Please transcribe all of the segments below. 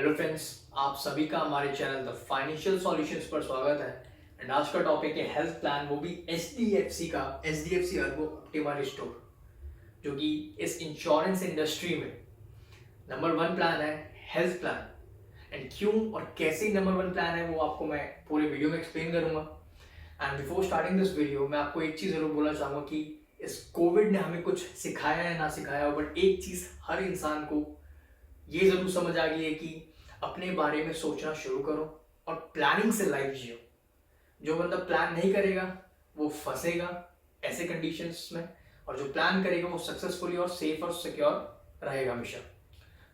Hello friends, आप सभी का हमारे चैनल द फाइनेंशियल सॉल्यूशंस पर स्वागत है। एंड आज का टॉपिक है हेल्थ प्लान, वो भी एचडीएफसी का, एचडीएफसी अर्गो ऑप्टिमा रिस्टोर, जो कि इस इंश्योरेंस इंडस्ट्री में नंबर वन प्लान है, हेल्थ प्लान। एंड क्यों और कैसे नंबर वन प्लान है वो आपको मैं पूरे वीडियो में एक्सप्लेन करूंगा। And before starting this video मैं आपको एक चीज़ जरूर बोलना चाहूँगा कि इस कोविड ने हमें कुछ सिखाया है ना सिखाया, बट एक चीज़ हर इंसान को ये जरूर समझ आ गई है कि अपने बारे में सोचना शुरू करो और प्लानिंग से लाइफ जियो। जो बंदा प्लान नहीं करेगा वो फंसेगा ऐसे कंडीशंस में, और जो प्लान करेगा वो सक्सेसफुली और सेफ और सिक्योर रहेगा हमेशा।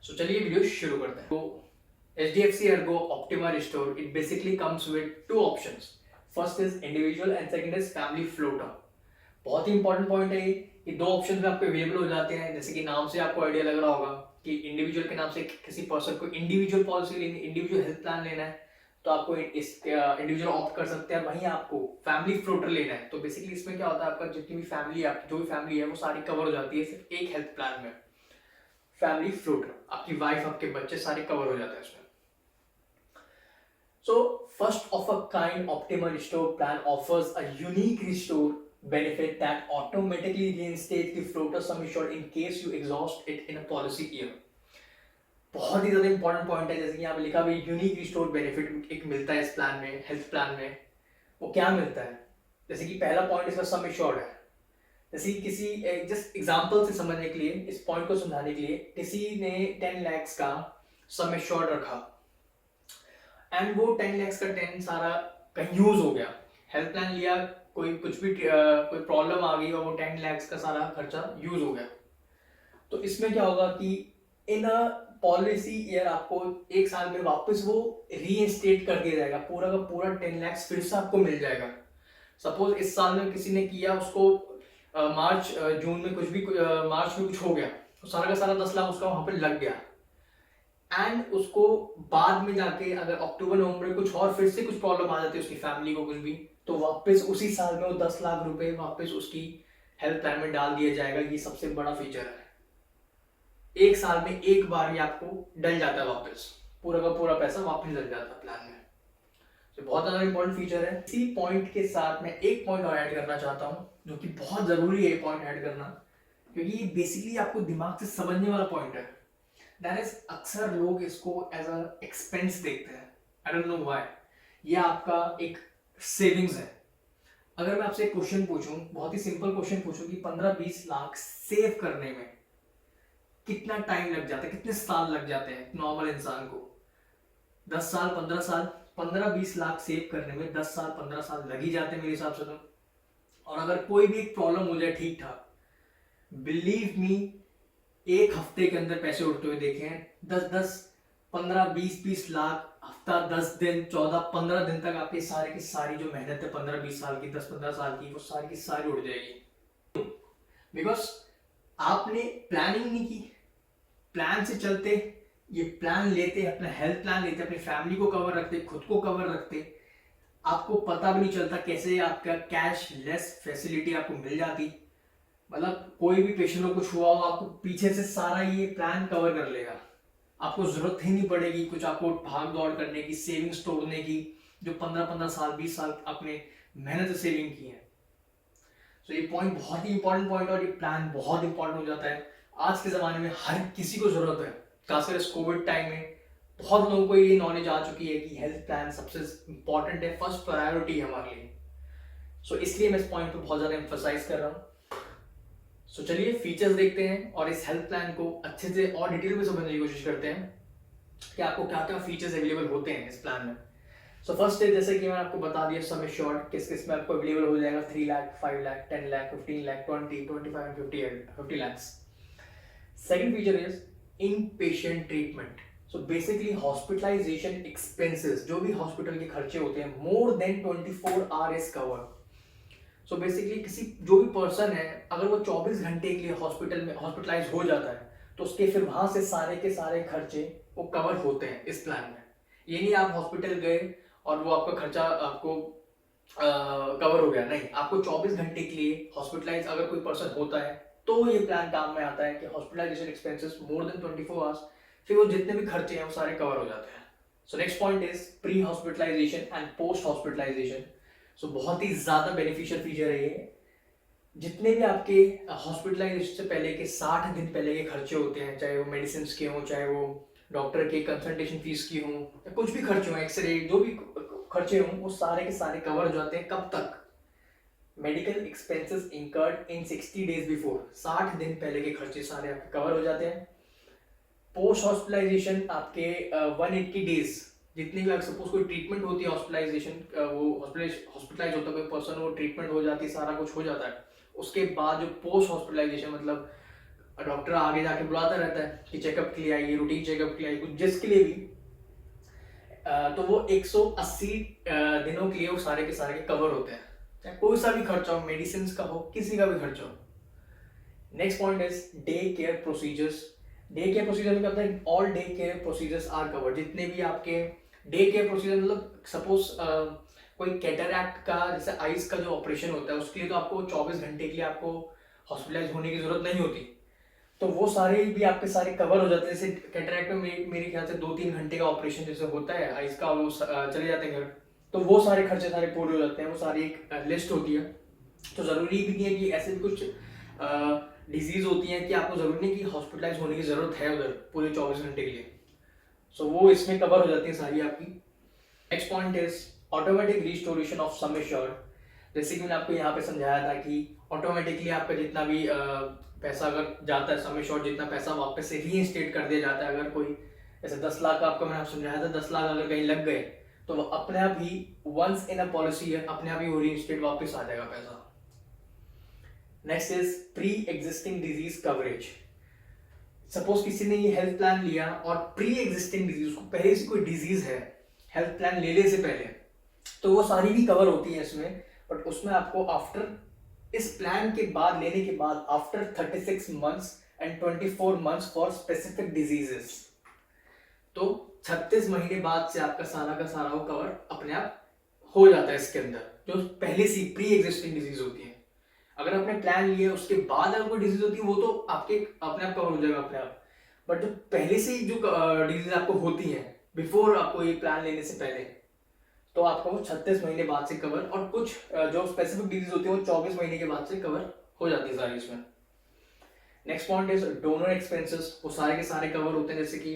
सो चलिए वीडियो शुरू करते हैं। तो HDFC Ergo Optima Restore, it basically comes with two options. First is individual and second is family floater. बहुत ही इंपॉर्टेंट पॉइंट है ये दो ऑप्शन में आपको अवेलेबल हो जाते हैं। जैसे कि नाम से आपको आइडिया लग रहा होगा कि इंडिविजुअल के नाम से किसी पर्सन को इंडिविजुअल पॉलिसी लेनी, इंडिविजुअल हेल्थ प्लान लेना है, तो आपको इस इंडिविजुअल ऑप्ट कर सकते हैं। वहीं आपको फैमिली फ्लोटर लेना है तो बेसिकली इसमें क्या होता है, आपका जितनी भी फैमिली है, आपकी जो भी फैमिली है वो सारी कवर हो जाती है सिर्फ एक हेल्थ प्लान में। फैमिली फ्लोटर, आपकी वाइफ, आपके बच्चे सारे कवर हो जाते हैं इसमें। So, first of a kind Optima Restore plan offers a unique restore benefit that automatically reinstates the floater sum assured in case you exhaust it in a policy year. बहुत ही ज्यादा important point है, जैसे कि यहाँ पे लिखा हुआ unique restore benefit एक मिलता है इस प्लान में, हेल्थ प्लान में। वो क्या मिलता है? जैसे कि पहला पॉइंट इसका सम एश्योर्ड है। जैसे कि किसी जस्ट एग्जांपल से समझने के लिए, इस पॉइंट को समझाने के लिए, किसी ने 10 लाख का सम एश्योर्ड रखा एंड वो 10 लाख का 10 सारा कहीं यूज हो गया। हेल्थ प्लान लिया, कोई कुछ भी कोई प्रॉब्लम आ गई और वो 10 लाख का सारा खर्चा यूज हो गया। तो इसमें क्या होगा कि इन अ पॉलिसी ईयर आपको एक साल में वापस वो रीइंस्टेट कर दिया जाएगा, पूरा का पूरा 10 लाख फिर से आपको मिल जाएगा। सपोज इस साल में किसी ने किया, उसको मार्च जून में कुछ भी मार्च में कुछ हो गया, तो सारा का सारा 10 लाख उसका वहां पर लग गया। एंड उसको बाद में जाके अगर अक्टूबर नवंबर में कुछ और फिर से कुछ प्रॉब्लम आ जाती है उसकी फैमिली को कुछ भी, तो वापस उसी साल में वो 10 लाख रुपए वापस उसकी हेल्थ प्लान में डाल दिया जाएगा। ये सबसे बड़ा फीचर है। एक साल में एक बार ही आपको डल जाता है, वापस पूरा का पूरा पैसा वापस डल जाता है प्लान में। तो बहुत ज्यादा इंपॉर्टेंट फीचर है। इसी पॉइंट के साथ मैं एक पॉइंट और ऐड करना चाहता हूँ, जो कि बहुत जरूरी है ये पॉइंट ऐड करना, क्योंकि ये बेसिकली आपको दिमाग से समझने वाला पॉइंट है। दैट इज, अक्सर लोग इसको एज अ एक्सपेंस देखते हैं। I don't know why. ये आपका एक सेविंग्स है। अगर मैं आपसे एक क्वेश्चन पूछूं, बहुत ही सिंपल क्वेश्चन पूछूं कि 15-20 लाख सेव करने में कितना टाइम लग जाता है, कितने साल लग जाते हैं नॉर्मल इंसान को? 10 साल, 15 साल। 15-20 लाख सेव करने में 10 साल 15 साल लग ही जाते हैं मेरे हिसाब से तो। और अगर कोई भी एक प्रॉब्लम हो जाए ठीक ठाक, बिलीव मी, एक हफ्ते के अंदर पैसे उड़ते हुए देखे हैं। 10-10, 15-20 लाख, हफ्ता 10 दिन, 14-15 दिन तक आपकी सारी की सारी जो मेहनत है 15-20 साल की, 10-15 साल की, वो सारी की सारी उड़ जाएगी। बिकॉज आपने प्लानिंग नहीं की। प्लान से चलते, ये प्लान लेते, अपना हेल्थ प्लान लेते, अपनी फैमिली को कवर रखते, खुद को कवर रखते, आपको पता भी नहीं चलता कैसे आपका कैश लेस फैसिलिटी आपको मिल जाती। मतलब कोई भी पेशेंट को कुछ हुआ हो, आपको पीछे से सारा ये प्लान कवर कर लेगा। आपको जरूरत ही नहीं पड़ेगी कुछ आपको भाग दौड़ करने की, सेविंग्स तोड़ने की, जो 15-15 साल 20 साल आपने मेहनत से सेविंग की है। तो ये पॉइंट बहुत ही इंपॉर्टेंट पॉइंट, और ये प्लान बहुत इंपॉर्टेंट हो जाता है आज के ज़माने में। हर किसी को ज़रूरत है, खासकर इस कोविड टाइम में बहुत लोगों को ये नॉलेज आ चुकी है कि हेल्थ प्लान सबसे इंपॉर्टेंट है, फर्स्ट प्रायोरिटी है हमारे लिए। सो इसलिए मैं इस पॉइंट पे बहुत ज़्यादा एम्फोसाइज कर रहा हूँ। सो चलिए फीचर्स देखते हैं और इस हेल्थ प्लान को अच्छे से और डिटेल में समझने की कोशिश करते हैं कि आपको क्या क्या फीचर्स अवेलेबल होते हैं इस प्लान में। सो फर्स्ट है, जैसे कि मैंने आपको बता दिया, सम एश्योर्ड किस किस में आपको अवेलेबल हो जाएगा। 3 lakh, 5 lakh, 10 lakh, 15 lakh, 20, 25, 50 lakhs। Second feature is inpatient treatment. So basically hospitalization expenses, जो भी हॉस्पिटल के खर्चे होते हैं, more than 24 hours is covered. So basically किसी जो भी पर्सन है, अगर वो 24 घंटे के लिए हॉस्पिटल में हॉस्पिटलाइज हो जाता है, तो उसके फिर वहां से सारे के सारे खर्चे वो कवर होते हैं इस प्लान में। ये नहीं आप हॉस्पिटल गए और वो आपका खर्चा आपको कवर हो गया, नहीं। आपको 24 घंटे के लिए हॉस्पिटलाइज अगर कोई पर्सन होता है तो ये प्लान काम में आता है कि hospitalisation expenses more than 24 hours फिर वो जितने भी खर्चे हैं वो सारे कवर हो जाते हैं। So next point is pre hospitalisation and post hospitalisation. So बहुत ही ज़्यादा बेनिफिशियल फीचर है ये। जितने भी आपके हॉस्पिटलाइजेशन से पहले के 60 दिन पहले के खर्चे होते हैं, चाहे वो मेडिसिन के हों, चाहे वो डॉक्टर के कंसल्टेशन फीस की हों, या कुछ भी खर्चे हों, एक्सरे, जो भी खर्चे हों, वो सारे के सारे कवर हो जाते हैं। कब तक? मेडिकल एक्सपेंसेस इंकर्ड इन 60 डेज बिफोर, 60 दिन पहले के खर्चे सारे आपके कवर हो जाते हैं। पोस्ट हॉस्पिटलाइजेशन आपके 180 डेज, जितनी भी सपोज कोई ट्रीटमेंट होती है, हॉस्पिटलाइजेशन, वो हॉस्पिटलाइज होता है कोई पर्सन, वो ट्रीटमेंट हो जाती है, सारा कुछ हो जाता है, उसके बाद जो पोस्ट हॉस्पिटलाइजेशन, मतलब डॉक्टर आगे जाके बुलाता रहता है कि चेकअप के लिए आइए, रूटीन चेकअप के लिए आइए, कुछ जिसके लिए भी, तो वो 180 दिनों के लिए वो सारे के सारे कवर होते हैं, चाहे कोई सा भी खर्चा हो, मेडिसिन का हो, किसी का भी खर्चा हो। Next point is day care procedures. Day care procedure में क्या होता है? All day care procedures are cover. जितने भी आपके डे केयर प्रोसीजर, मतलब सपोज कोई कैटरैक्ट का, जैसे आइज का जो ऑपरेशन होता है, उसके लिए तो आपको 24 घंटे के लिए आपको हॉस्पिटलाइज होने की जरूरत नहीं होती, तो वो सारे भी आपके सारे कवर हो जाते हैं। जैसे कैटरैक्ट में मेरे ख्याल से 2-3 घंटे का ऑपरेशन जैसे होता है आइज का, वो चले जाते हैं घर, तो वो सारे खर्चे सारे पूरे हो जाते हैं। वो सारी एक लिस्ट होती है। तो जरूरी भी नहीं है कि ऐसे भी कुछ डिजीज होती हैं कि आपको जरूरी नहीं कि हॉस्पिटलाइज होने की जरूरत है उधर पूरे 24 घंटे के लिए। सो वो इसमें कवर हो जाती है सारी आपकी। Next point is automatic restoration of sum assured. जैसे कि मैंने आपको यहाँ पे समझाया था कि ऑटोमेटिकली आपका जितना भी पैसा अगर जाता है सम एश्योर्ड, जितना पैसा वापस से रीइंस्टेट कर दिया जाता है। अगर कोई जैसे 10 लाख का आपको मैंने समझाया था, 10 लाख अगर कहीं लग गए तो वो अपने आप ही वंस इन अ पॉलिसी है, अपने आप ही वो रीइंस्टेट वापस आ जाएगा पैसा। Next is pre existing disease coverage. Suppose किसी ने ये हेल्थ प्लान लिया और प्री एग्जिस्टिंग डिजीज, उसको पहले से कोई डिजीज है हेल्थ प्लान लेने से पहले, तो वो सारी भी कवर होती है इसमें। बट उसमें आपको आफ्टर, इस प्लान के बाद, लेने के बाद, after 36 months and 24 months for specific diseases, तो 36 महीने बाद से आपका सारा का सारा वो कवर अपने आप हो जाता है इसके अंदर, जो पहले से प्री एग्जिस्टिंग डिजीज होती है। अगर आपने प्लान लिया उसके बाद अगर कोई डिजीज होती है, वो तो आपके अपने आप कवर हो जाएगा अपने आप। बट जो पहले से जो डिजीज आपको होती है बिफोर आपको ये प्लान लेने से पहले, तो आपको वो 36 महीने बाद से कवर, और कुछ जो स्पेसिफिक डिजीज होती है वो 24 महीने के बाद से कवर हो जाती है सारी इसमें। Next point is donor expenses. वो सारे के सारे कवर होते हैं। जैसे कि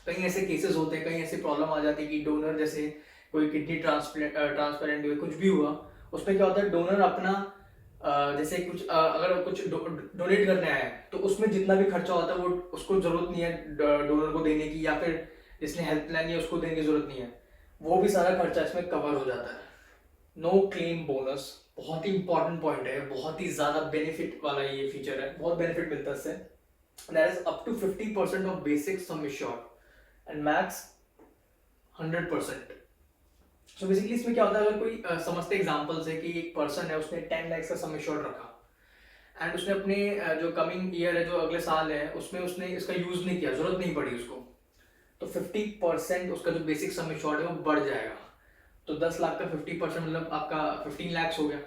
कई ऐसे केसेस होते हैं, कई ऐसे प्रॉब्लम आ जाती है कि डोनर, जैसे कोई किडनी ट्रांसप्लांट हुआ, कुछ भी हुआ, उसमें क्या होता है, डोनर अपना जैसे कुछ अगर कुछ डोनेट करने आया है, तो उसमें जितना भी खर्चा होता है वो उसको जरूरत नहीं है डोनर को देने की, या फिर जिसने हेल्थ प्लान लिया उसको देने की जरूरत नहीं है, वो भी सारा खर्चा इसमें कवर हो जाता है। नो क्लेम बोनस, बहुत ही इंपॉर्टेंट पॉइंट है, बहुत ही ज्यादा बेनिफिट वाला ये फीचर है, बहुत बेनिफिट मिलता है इससे। That is up to 50% of basic sum assured and max 100%। So basically इसमें क्या होता है, अगर कोई समझते एग्जांपल से कि एक पर्सन है, उसने 10 लाख का सम एश्योर्ड रखा एंड उसने अपने जो कमिंग ईयर है, जो अगले साल है, उसमें उसने इसका यूज नहीं किया, जरूरत नहीं पड़ी उसको, तो 50% उसका जो बेसिक सम एश्योर्ड है वो बढ़ जाएगा। तो 10 लाख का 50% मतलब आपका 15 लाख हो गया,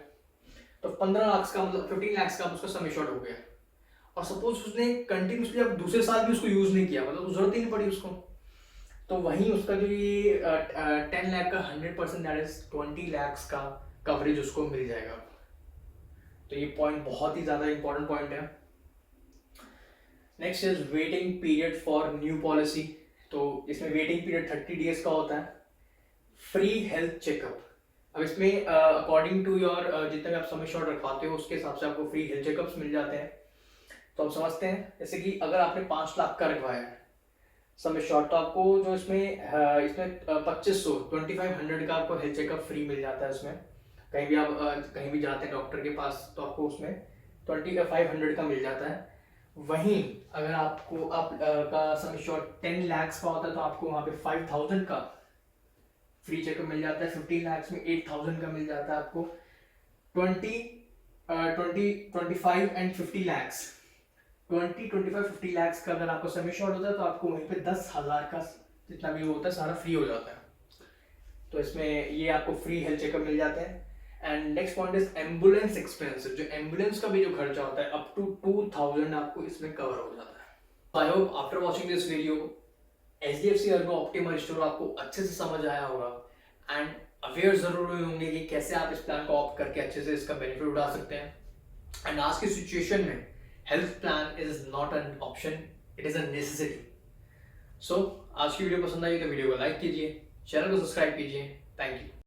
तो 15 लाख का मतलब 15 लाख का उसका सम एश्योर्ड हो गया। और सपोज उसने कंटिन्यूसली अब दूसरे साल भी उसको यूज नहीं किया, मतलब जरूरत ही नहीं पड़ी उसको, तो वहीं उसका जो ये 10 लाख का 100%, दैट इज 20 लाख का कवरेज उसको मिल जाएगा। तो ये पॉइंट बहुत ही ज्यादा इंपॉर्टेंट पॉइंट है। Next is waiting period for new policy. तो इसमें वेटिंग पीरियड 30 डेज का होता है। फ्री हेल्थ चेकअप, अब इसमें अकॉर्डिंग टू योर जितना भी आप सम एश्योर्ड रखवाते हो उसके हिसाब से आपको फ्री हेल्थ चेकअप्स मिल जाते हैं। तो आप समझते हैं, जैसे कि अगर आपने 5 लाख का रखवाया है सम एश्योर्ड, तो आपको जो इसमें 2500 का आपको हेल्थ चेकअप फ्री मिल जाता है। उसमें कहीं भी आप कहीं भी जाते हैं डॉक्टर के पास, तो आपको उसमें 2500 का मिल जाता है। वहीं अगर आपको का सम एश्योर्ड 10 लाख का होता है, तो आपको वहां पे 5000 का फ्री चेकअप मिल जाता है। 15 लाख में 8000 का मिल जाता है आपको। 25 एंड 50 लाख, 50 लाख का अगर आपको सम एश्योर्ड होता है, तो आपको वहीं पे 10,000 का जितना भी होता है सारा फ्री हो जाता है। तो इसमें ये आपको फ्री हेल्थ चेकअप मिल जाते हैं। And next point is ambulance expenses. जो एम्बुलेंस का भी जो खर्चा होता है अप टू 2000 आपको इसमें कवर हो जाता है। I hope after watching this video HDFC urban optimal store आपको अच्छे से समझ आया होगा एंड अवेयर जरूर हुए होंगे कि कैसे आप इस प्लान को ऑप्ट करके अच्छे से इसका बेनिफिट उठा सकते हैं। एंड आज की सिचुएशन में health plan is not an option, it is a necessity. So आज की वीडियो पसंद आई तो वीडियो को लाइक कीजिए, चैनल को सब्सक्राइब कीजिए। Thank you.